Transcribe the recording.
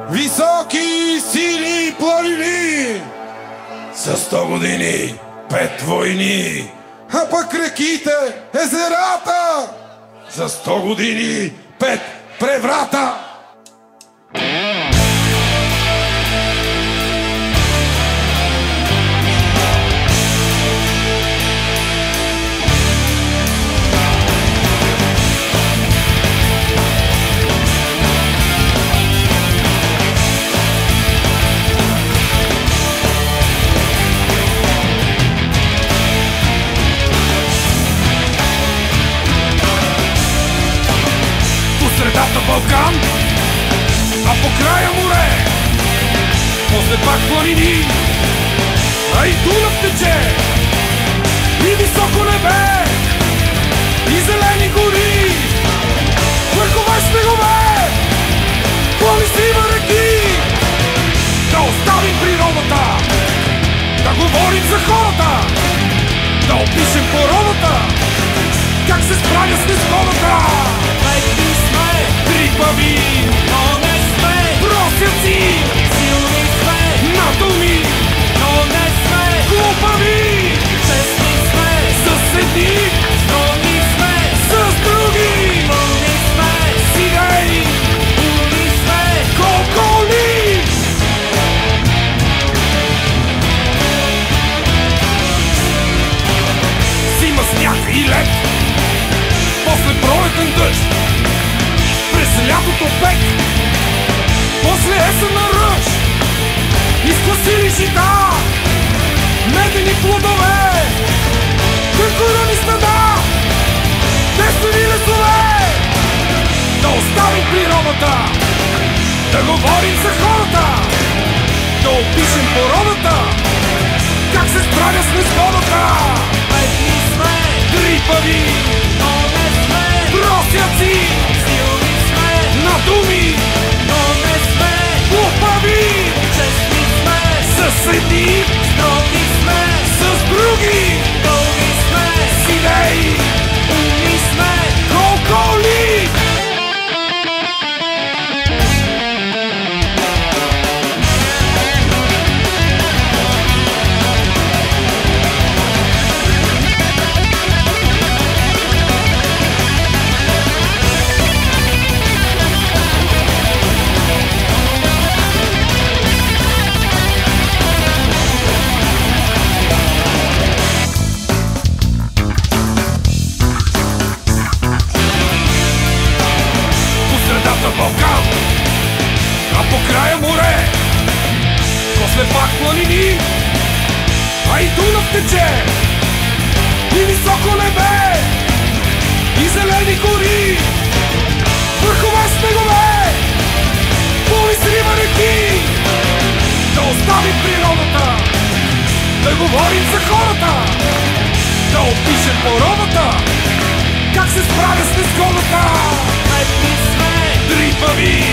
Високи сини планини, за 100 години 5 войни, а пък реките, езерата, за 100 години 5 преврата. Средата Балкан, а по края море, после пак планини, а и Дунав тече, и високо небе, и зелени гори, върхове снегове, плани сива реки. Да оставим природата, да говорим за хората, да опишем породата, как се справя с незгодата. Трипави, но не сме просяци, силни сме, надуми, но не сме глупави, честни сме, с едни, строги сме, с други, пълни сме, с идеи, умни сме, колко ли? Зима, сняг и лед, после пролетен дъжд, през лятото пек, после есенна ръж, изкласили жита, медени плодове, конкурени стада, тествени лесове. Да оставим природата, да говорим за хората, да опишем породата, как се справя с незгодата. бедни сме, Трипави, но не сме просяци, силни сме, надуми, но не сме глупави, честни сме, с едни, строги сме, с други, пълни сме, с идеи, умни сме. колко ли? Балкан, а по края море, после пак планини, а и Дунав тече, и високо небе, и зелени гори, върхове снегове, пълни срива реки. Да оставим природата, да говорим за хората, да опишем породата, как се справя с незгодата. Бедни сме, Трипави,